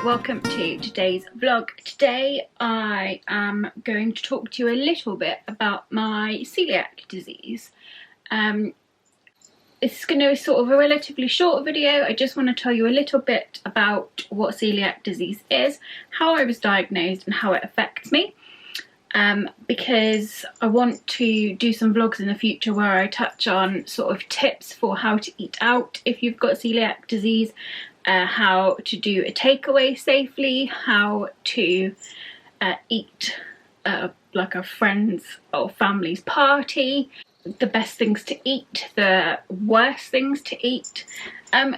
welcome to today's vlog. Today I am going to talk to you a little bit about my celiac disease. This is going to be sort of a relatively short video. I just want to tell you a little bit about what celiac disease is, how I was diagnosed and how it affects me. Because I want to do some vlogs in the future where I touch on sort of tips for how to eat out if you've got celiac disease, how to do a takeaway safely, how to eat like a friend's or family's party, the best things to eat, the worst things to eat.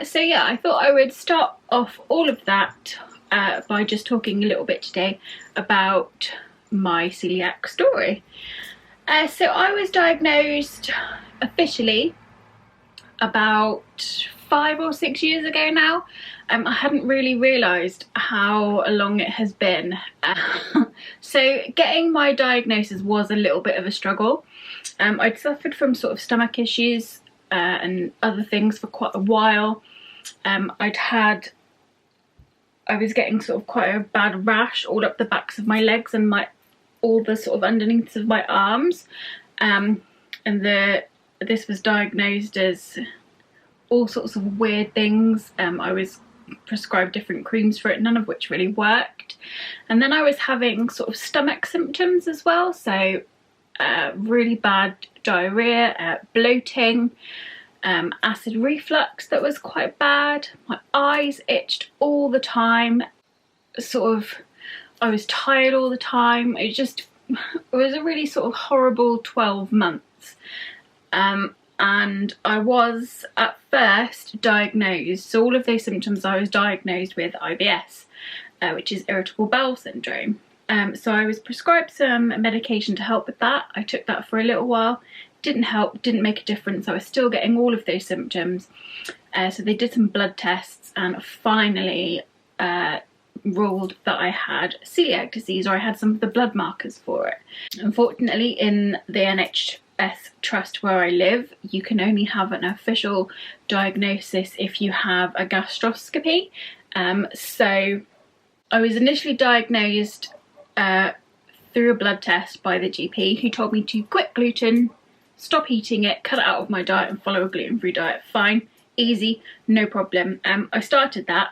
So yeah, I thought I would start off all of that by just talking a little bit today about my celiac story. So I was diagnosed officially about 5 or 6 years ago now. I hadn't really realised how long it has been. So getting my diagnosis was a little bit of a struggle. I'd suffered from sort of stomach issues and other things for quite a while. I was getting sort of quite a bad rash all up the backs of my legs and all the sort of underneath of my arms, and this was diagnosed as all sorts of weird things. I was prescribed different creams for it, none of which really worked. And then I was having sort of stomach symptoms as well, so really bad diarrhea, bloating, acid reflux that was quite bad. My eyes itched all the time, I was tired all the time. It was a really sort of horrible 12 months. And I was at first diagnosed, so all of those symptoms I was diagnosed with IBS, which is irritable bowel syndrome. So I was prescribed some medication to help with that. I took that for a little while. Didn't help, didn't make a difference. I was still getting all of those symptoms. So they did some blood tests and finally ruled that I had celiac disease, or I had some of the blood markers for it. Unfortunately, in the NHS trust where I live, you can only have an official diagnosis if you have a gastroscopy. So I was initially diagnosed through a blood test by the GP, who told me to quit gluten, stop eating it, cut it out of my diet and follow a gluten-free diet. Fine, easy, no problem. I started that.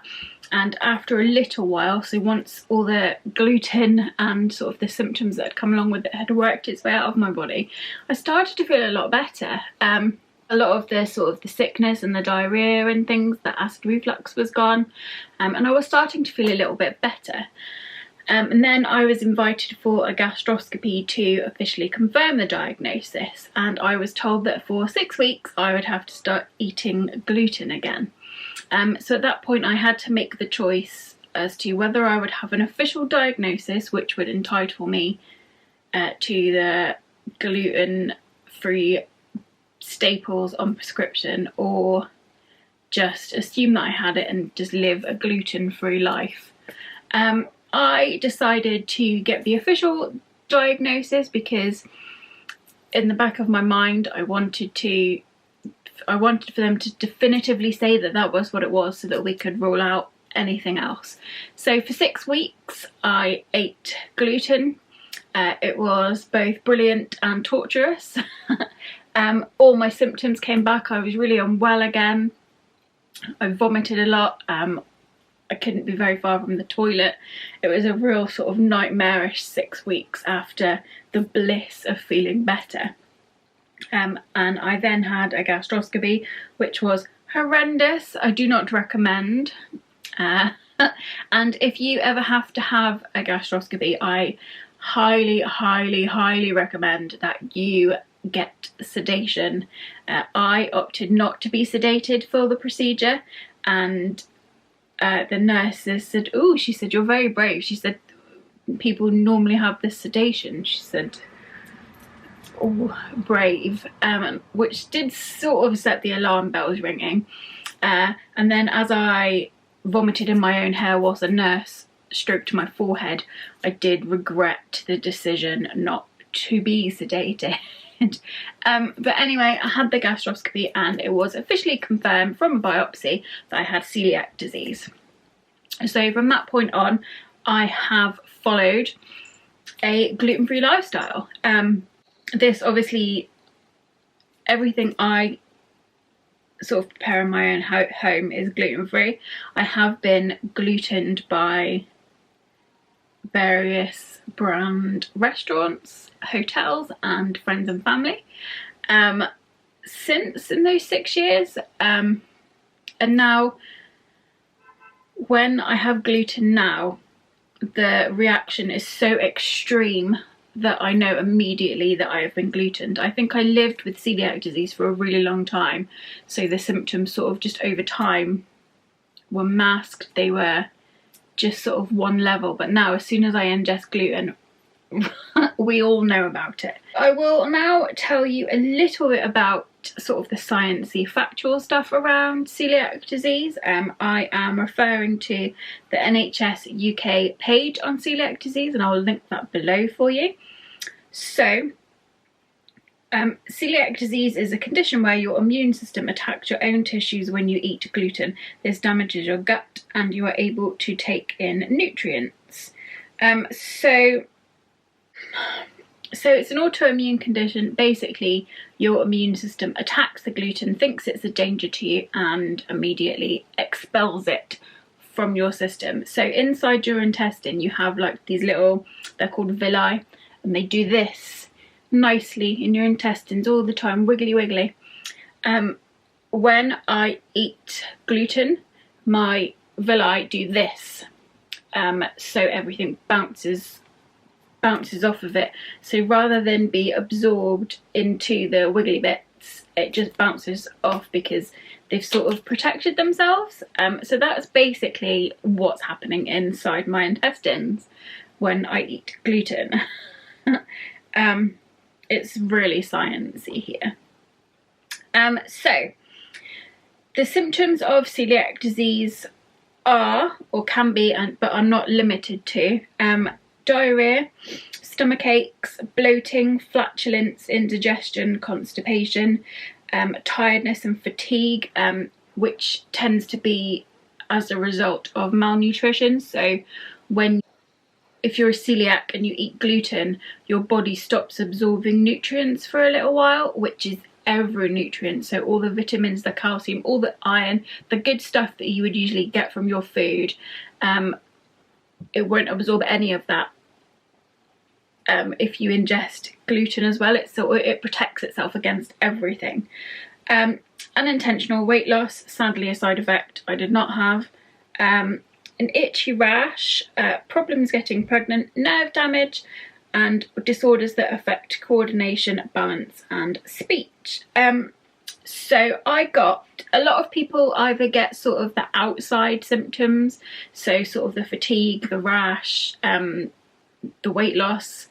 And after a little while, so once all the gluten and sort of the symptoms that had come along with it had worked its way out of my body, I started to feel a lot better. A lot of the sort of the sickness and the diarrhea and things, the acid reflux was gone, and I was starting to feel a little bit better. And then I was invited for a gastroscopy to officially confirm the diagnosis, and I was told that for 6 weeks I would have to start eating gluten again. So at that point I had to make the choice as to whether I would have an official diagnosis which would entitle me to the gluten-free staples on prescription, or just assume that I had it and just live a gluten-free life. I decided to get the official diagnosis because in the back of my mind I wanted for them to definitively say that that was what it was, so that we could rule out anything else. So for 6 weeks I ate gluten. It was both brilliant and torturous. All my symptoms came back. I was really unwell again. I vomited a lot. I couldn't be very far from the toilet. It was a real sort of nightmarish 6 weeks after the bliss of feeling better. And I then had a gastroscopy, which was horrendous. I do not recommend. And if you ever have to have a gastroscopy, I highly, highly, highly recommend that you get sedation. I opted not to be sedated for the procedure, and the nurses said, "Oh," she said, "you're very brave." She said, "People normally have this sedation." She said, "Oh, brave," which did sort of set the alarm bells ringing. And then as I vomited in my own hair whilst a nurse stroked my forehead, I did regret the decision not to be sedated. But anyway, I had the gastroscopy and it was officially confirmed from a biopsy that I had celiac disease. So from that point on, I have followed a gluten-free lifestyle. This obviously, everything I sort of prepare in my own home is gluten-free. I have been glutened by various brand restaurants, hotels and friends and family since in those 6 years, and now when I have gluten now, the reaction is so extreme that I know immediately that I have been glutened. I think I lived with celiac disease for a really long time, so the symptoms sort of just over time were masked. They were just sort of one level, but now as soon as I ingest gluten, we all know about it. I will now tell you a little bit about sort of the sciencey factual stuff around celiac disease. I am referring to the NHS UK page on celiac disease, and I'll link that below for you. So celiac disease is a condition where your immune system attacks your own tissues when you eat gluten. This damages your gut and you are able to take in nutrients. So it's an autoimmune condition. Basically, your immune system attacks the gluten, thinks it's a danger to you, and immediately expels it from your system. So inside your intestine, you have like these little, they're called villi, and they do this nicely in your intestines all the time, wiggly wiggly. When I eat gluten, my villi do this, so everything bounces off of it. So rather than be absorbed into the wiggly bits, it just bounces off because they've sort of protected themselves. So that's basically what's happening inside my intestines when I eat gluten. It's really sciencey here. So the symptoms of celiac disease are, or can be, but are not limited to, diarrhea, stomach aches, bloating, flatulence, indigestion, constipation, tiredness and fatigue, which tends to be as a result of malnutrition. So if you're a celiac and you eat gluten, your body stops absorbing nutrients for a little while, which is every nutrient. So all the vitamins, the calcium, all the iron, the good stuff that you would usually get from your food, it won't absorb any of that. If you ingest gluten as well, it protects itself against everything. Unintentional weight loss, sadly a side effect I did not have. An itchy rash, problems getting pregnant, nerve damage, and disorders that affect coordination, balance and speech. So I got, a lot of people either get sort of the outside symptoms, so sort of the fatigue, the rash, the weight loss,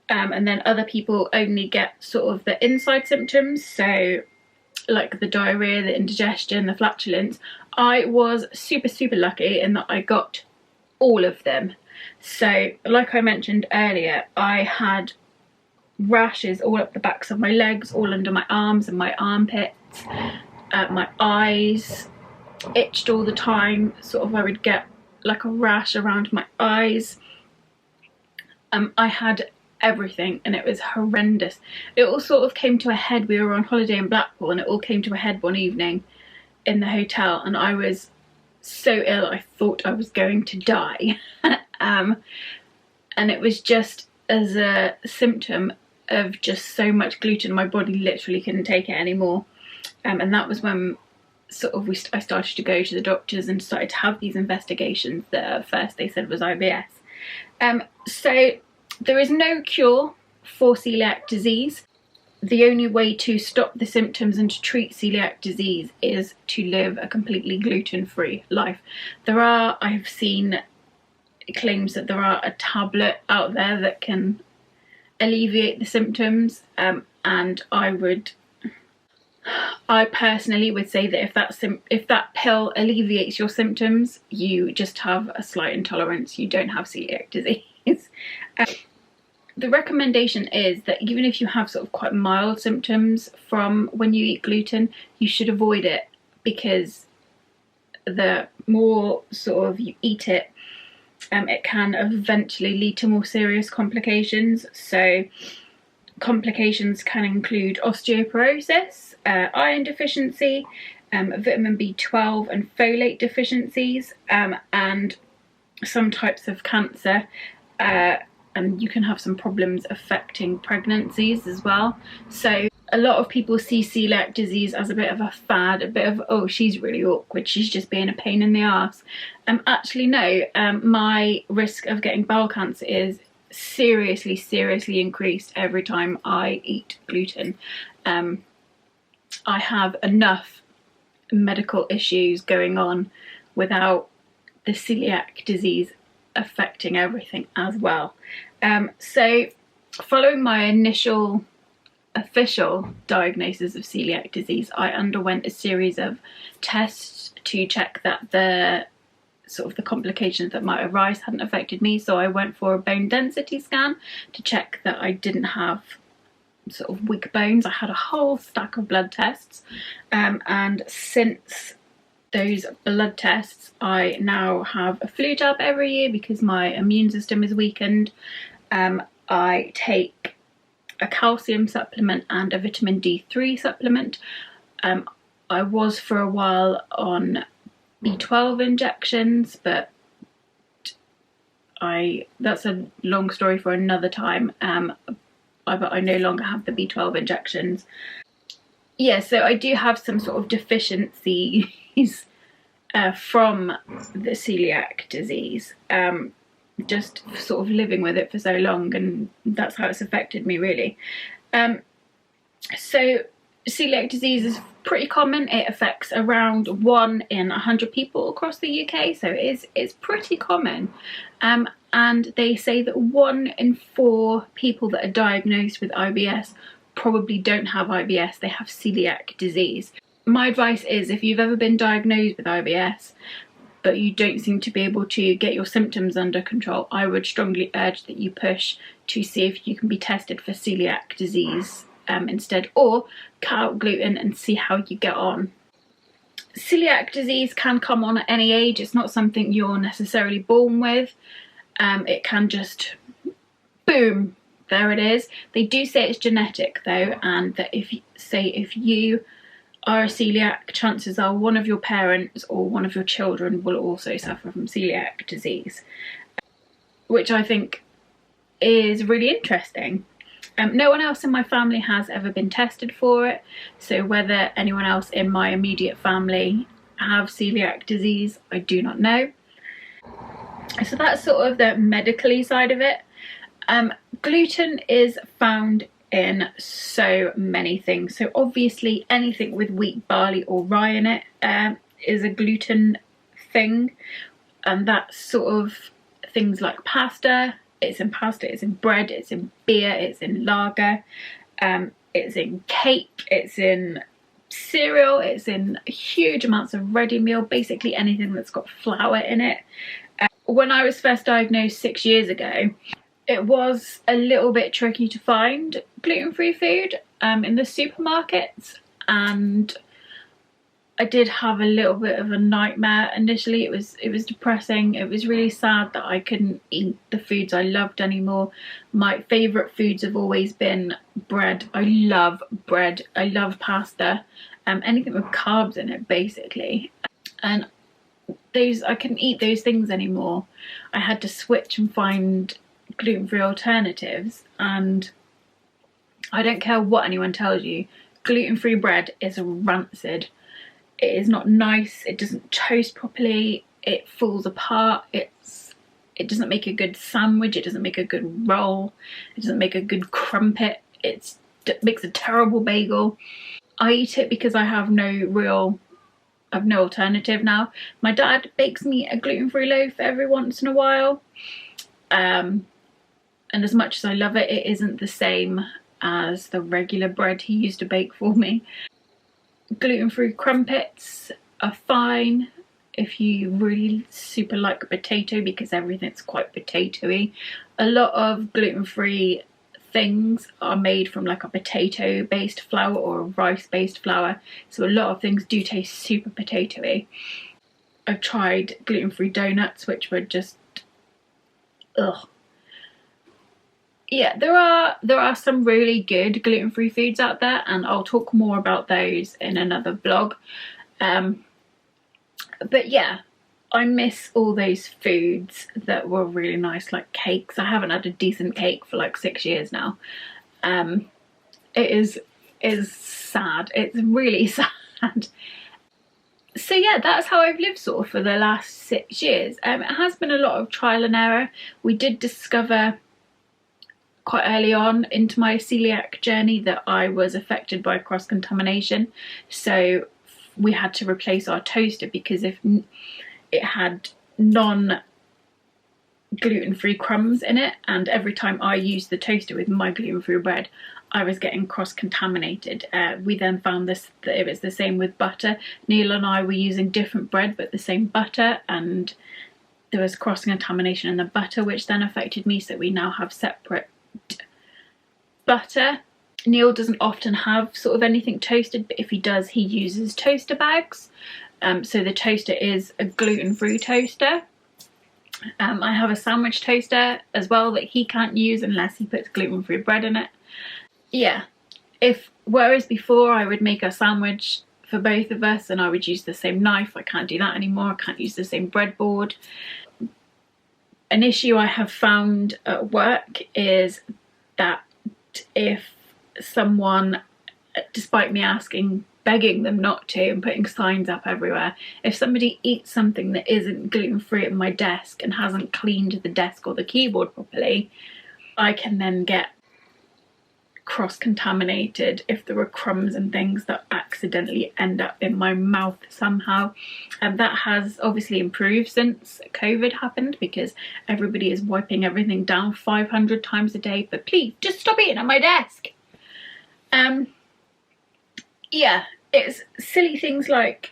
and then other people only get sort of the inside symptoms, so like the diarrhea, the indigestion, the flatulence. I was super lucky in that I got all of them. So like I mentioned earlier, I had rashes all up the backs of my legs, all under my arms and my armpits. My eyes itched all the time, sort of I would get like a rash around my eyes. I had everything and it was horrendous. It all sort of came to a head. We were on holiday in Blackpool and it all came to a head one evening in the hotel, and I was so ill I thought I was going to die. And it was just as a symptom of just so much gluten, my body literally couldn't take it anymore. And that was when sort of I started to go to the doctors and started to have these investigations that at first they said was IBS. So there is no cure for celiac disease. The only way to stop the symptoms and to treat celiac disease is to live a completely gluten-free life. I have seen claims that there are a tablet out there that can alleviate the symptoms, and I personally would say that if that pill alleviates your symptoms, you just have a slight intolerance, you don't have celiac disease. The recommendation is that even if you have sort of quite mild symptoms from when you eat gluten, you should avoid it, because the more sort of you eat it, it can eventually lead to more serious complications. So complications can include osteoporosis, iron deficiency, vitamin B12 and folate deficiencies, and some types of cancer, and you can have some problems affecting pregnancies as well. So a lot of people see celiac disease as a bit of a fad, a bit of, oh, she's really awkward, she's just being a pain in the ass. Actually no, my risk of getting bowel cancer is seriously increased every time I eat gluten. I have enough medical issues going on without the celiac disease affecting everything as well. So following my initial official diagnosis of celiac disease, I underwent a series of tests to check that the complications that might arise hadn't affected me. So I went for a bone density scan to check that I didn't have sort of weak bones. I had a whole stack of blood tests, and since those blood tests, I now have a flu jab every year because my immune system is weakened. I take a calcium supplement and a vitamin D3 supplement. I was for a while on B12 injections, but that's a long story for another time. But I no longer have the B12 injections. Yeah, so I do have some sort of deficiencies from the celiac disease, just sort of living with it for so long, and that's how it's affected me really. So celiac disease is pretty common. It affects around 1 in 100 people across the UK, so it's pretty common. And they say that 1 in 4 people that are diagnosed with IBS probably don't have IBS, they have celiac disease. My advice is, if you've ever been diagnosed with IBS but you don't seem to be able to get your symptoms under control, I would strongly urge that you push to see if you can be tested for celiac disease instead, or cut out gluten and see how you get on. Celiac disease can come on at any age. It's not something you're necessarily born with. It can just, boom, there it is. They do say it's genetic though, and that if you are a celiac, chances are one of your parents or one of your children will also suffer from celiac disease, which I think is really interesting. No one else in my family has ever been tested for it, so whether anyone else in my immediate family have celiac disease, I do not know. So that's sort of the medically side of it. Gluten is found in so many things. So obviously anything with wheat, barley or rye in it is a gluten thing, and that's sort of things like pasta. It's in pasta, it's in bread, it's in beer, it's in lager, it's in cake, it's in cereal, it's in huge amounts of ready meal, basically anything that's got flour in it. When I was first diagnosed 6 years ago, it was a little bit tricky to find gluten-free food in the supermarkets, and I did have a little bit of a nightmare initially. It was depressing. It was really sad that I couldn't eat the foods I loved anymore. My favourite foods have always been bread. I love bread. I love pasta. Anything with carbs in it, basically. And I couldn't eat those things anymore. I had to switch and find gluten-free alternatives, and I don't care what anyone tells you, gluten-free bread is rancid. It is not nice, it doesn't toast properly, it falls apart, it doesn't make a good sandwich, it doesn't make a good roll, it doesn't make a good crumpet, it makes a terrible bagel. I eat it because I have no alternative now. My dad bakes me a gluten-free loaf every once in a while, and as much as I love it, it isn't the same as the regular bread he used to bake for me. Gluten-free crumpets are fine if you really super like potato, because everything's quite potatoey. A lot of gluten-free things are made from like a potato based flour or a rice based flour, so a lot of things do taste super potatoey. I've tried gluten-free donuts, which were just ugh. Yeah, there are some really good gluten-free foods out there, and I'll talk more about those in another vlog. But yeah, I miss all those foods that were really nice, like cakes. I haven't had a decent cake for like 6 years now. It is sad. It's really sad. So yeah, that's how I've lived sort of for the last 6 years. It has been a lot of trial and error. We did discover quite early on into my celiac journey that I was affected by cross-contamination, so we had to replace our toaster because if it had non-gluten-free crumbs in it, and every time I used the toaster with my gluten-free bread I was getting cross-contaminated. We then found that it was the same with butter. Neil and I were using different bread but the same butter, and there was cross-contamination in the butter, which then affected me, so we now have separate butter. Neil doesn't often have sort of anything toasted, but if he does, he uses toaster bags. So the toaster is a gluten-free toaster. I have a sandwich toaster as well that he can't use unless he puts gluten-free bread in it. Yeah, whereas before I would make a sandwich for both of us and I would use the same knife, I can't do that anymore. I can't use the same breadboard. An issue I have found at work is that if someone, despite me begging them not to and putting signs up everywhere, if somebody eats something that isn't gluten-free at my desk and hasn't cleaned the desk or the keyboard properly, I can then get cross-contaminated if there are crumbs and things that accidentally end up in my mouth somehow. And that has obviously improved since COVID happened because everybody is wiping everything down 500 times a day. But please just stop eating at my desk. Yeah, it's silly things like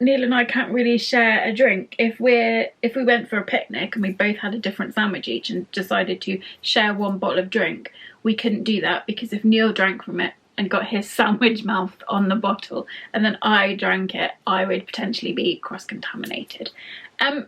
Neil and I can't really share a drink. If we went for a picnic and we both had a different sandwich each and decided to share one bottle of drink, we couldn't do that because if Neil drank from it and got his sandwich mouth on the bottle and then I drank it, I would potentially be cross-contaminated.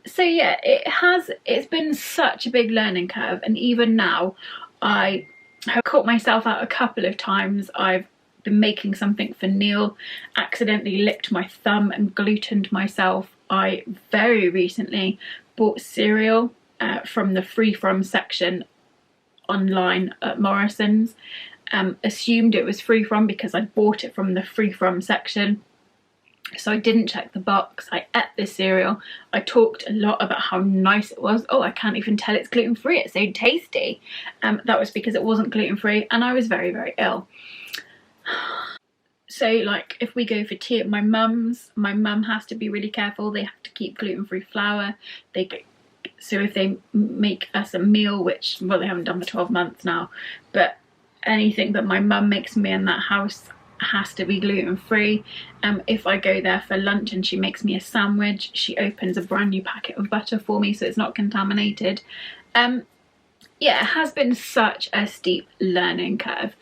So yeah, it's been such a big learning curve, and even now I have caught myself out a couple of times. I've been making something for Neil, accidentally licked my thumb and glutened myself. I very recently bought cereal from the free from section online at Morrison's. Assumed it was free from because I bought it from the free from section, so I didn't check the box. I ate this cereal. I talked a lot about how nice it was. Oh, I can't even tell it's gluten-free, it's so tasty. That was because it wasn't gluten-free and I was very, very ill. So like if we go for tea at my mum's, my mum has to be really careful. They have to keep gluten-free flour. So if they make us a meal, which, well, they haven't done for 12 months now, but anything that my mum makes me in that house has to be gluten-free. If I go there for lunch and she makes me a sandwich, she opens a brand new packet of butter for me so it's not contaminated. Yeah, it has been such a steep learning curve.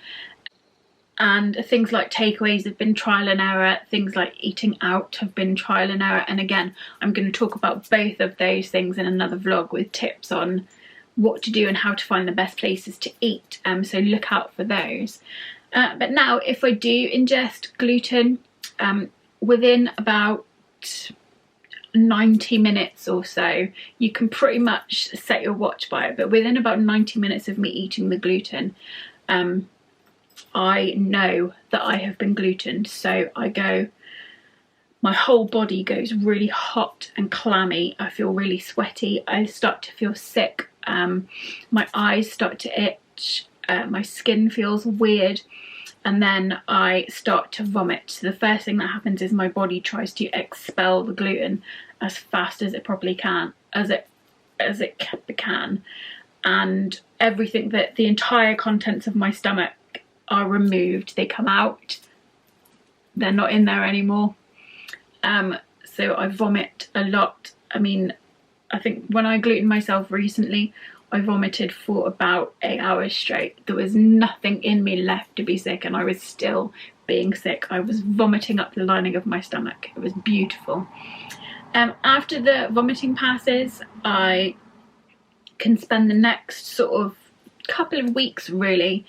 And things like takeaways have been trial and error. Things like eating out have been trial and error. And again, I'm going to talk about both of those things in another vlog with tips on what to do and how to find the best places to eat. So look out for those. But now, if I do ingest gluten, within about 90 minutes or so, you can pretty much set your watch by it. But within about 90 minutes of me eating the gluten, I know that I have been glutened. So my whole body goes really hot and clammy. I feel really sweaty. I start to feel sick. My eyes start to itch. My skin feels weird. And then I start to vomit. So the first thing that happens is my body tries to expel the gluten as fast as it probably can, as it can. And everything, that the entire contents of my stomach are removed. They come out. They're not in there anymore. So I vomit a lot. I mean, I think when I glutened myself recently, I vomited for about 8 hours straight. There was nothing in me left to be sick, and I was still being sick. I was vomiting up the lining of my stomach. It was beautiful. After the vomiting passes, I can spend the next sort of couple of weeks really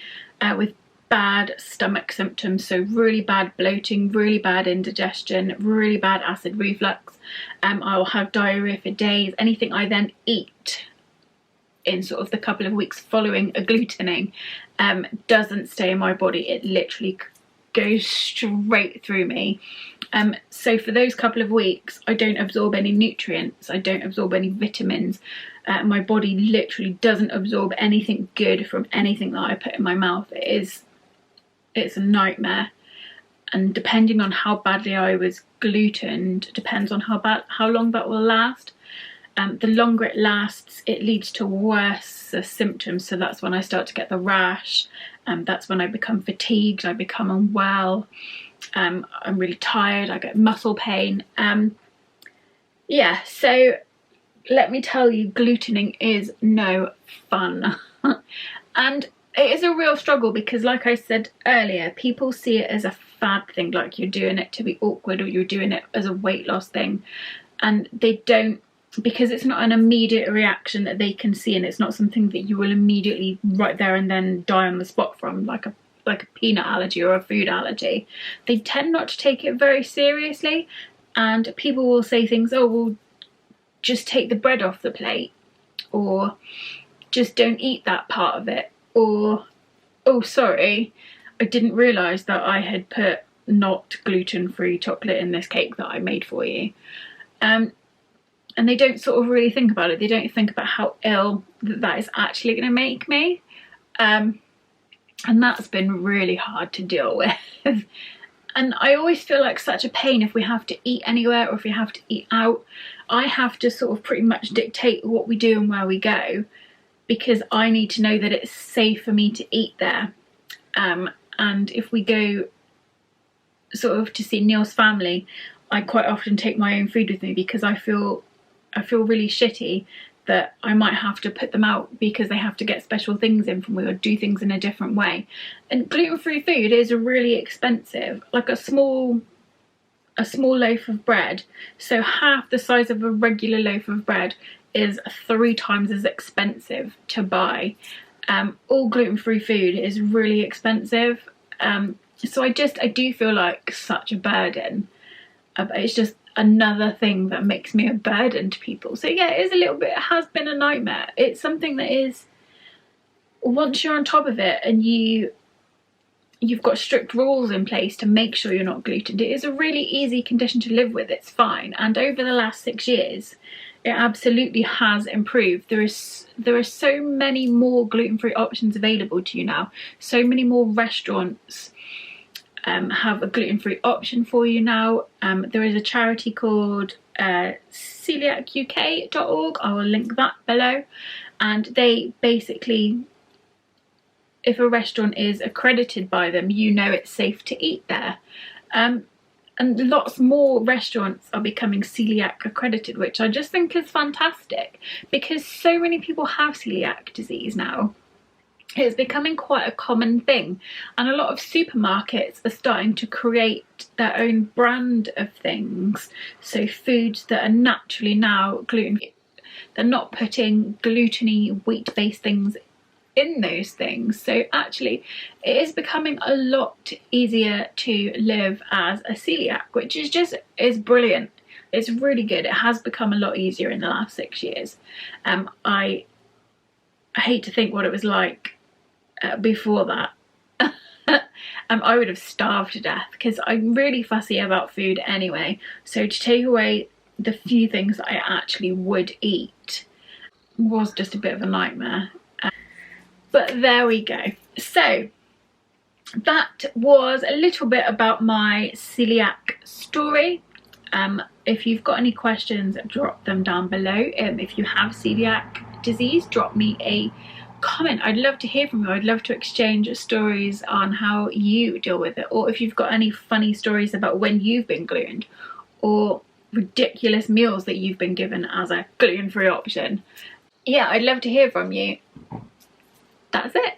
with bad stomach symptoms, so really bad bloating, really bad indigestion, really bad acid reflux. I'll have diarrhea for days. Anything I then eat in sort of the couple of weeks following a glutening doesn't stay in my body. It literally goes straight through me. So for those couple of weeks I don't absorb any nutrients, I don't absorb any vitamins. My body literally doesn't absorb anything good from anything that I put in my mouth. It's a nightmare. And depending on how badly I was glutened depends on how long that will last. The longer it lasts, it leads to worse symptoms. So that's when I start to get the rash. That's when I become fatigued, I become unwell. I'm really tired, I get muscle pain. Yeah, so let me tell you, glutening is no fun. And it is a real struggle because, like I said earlier, people see it as a fad thing, like you're doing it to be awkward or you're doing it as a weight loss thing. And they don't, because it's not an immediate reaction that they can see, and it's not something that you will immediately right there and then die on the spot from, like a peanut allergy or a food allergy. They tend not to take it very seriously, and people will say things, oh well, just take the bread off the plate, or just don't eat that part of it, or oh sorry, I didn't realise that I had put not gluten-free chocolate in this cake that I made for you. And they don't sort of really think about it. They don't think about how ill that is actually going to make me. And that's been really hard to deal with. And I always feel like such a pain if we have to eat anywhere or if we have to eat out. I have to sort of pretty much dictate what we do and where we go, because I need to know that it's safe for me to eat there. And if we go sort of to see Neil's family, I quite often take my own food with me because I feel really shitty that I might have to put them out because they have to get special things in from me or do things in a different way. And gluten-free food is really expensive. Like a small loaf of bread, so half the size of a regular loaf of bread, is 3 times as expensive to buy. All gluten-free food is really expensive. So I do feel like such a burden. It's just another thing that makes me a burden to people. So yeah, it is a little bit, it has been a nightmare. It's something that is, once you're on top of it and you've got strict rules in place to make sure you're not glutened, it is a really easy condition to live with. It's fine. And over the last 6 years, it absolutely has improved. There are so many more gluten-free options available to you now. So many more restaurants have a gluten-free option for you now. There is a charity called celiacuk.org. I will link that below. And they basically, if a restaurant is accredited by them, you know it's safe to eat there. And lots more restaurants are becoming celiac accredited, which I just think is fantastic, because so many people have celiac disease now. It's becoming quite a common thing, and a lot of supermarkets are starting to create their own brand of things. So foods that are naturally now gluten-free. They're not putting gluten-y, wheat-based things in those things. So actually it is becoming a lot easier to live as a celiac, which is brilliant. It's really good. It has become a lot easier in the last 6 years. I hate to think what it was like before that. I would have starved to death because I'm really fussy about food anyway. So to take away the few things that I actually would eat was just a bit of a nightmare. But there we go. So that was a little bit about my celiac story. If you've got any questions, drop them down below. If you have celiac disease, drop me a comment. I'd love to hear from you. I'd love to exchange stories on how you deal with it, or if you've got any funny stories about when you've been glutened, or ridiculous meals that you've been given as a gluten-free option. Yeah, I'd love to hear from you. That's it.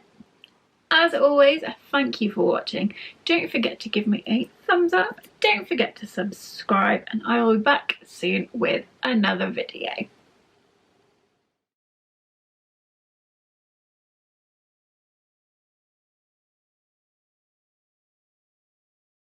As always, thank you for watching. Don't forget to give me a thumbs up don't forget to subscribe, and I will be back soon with another video.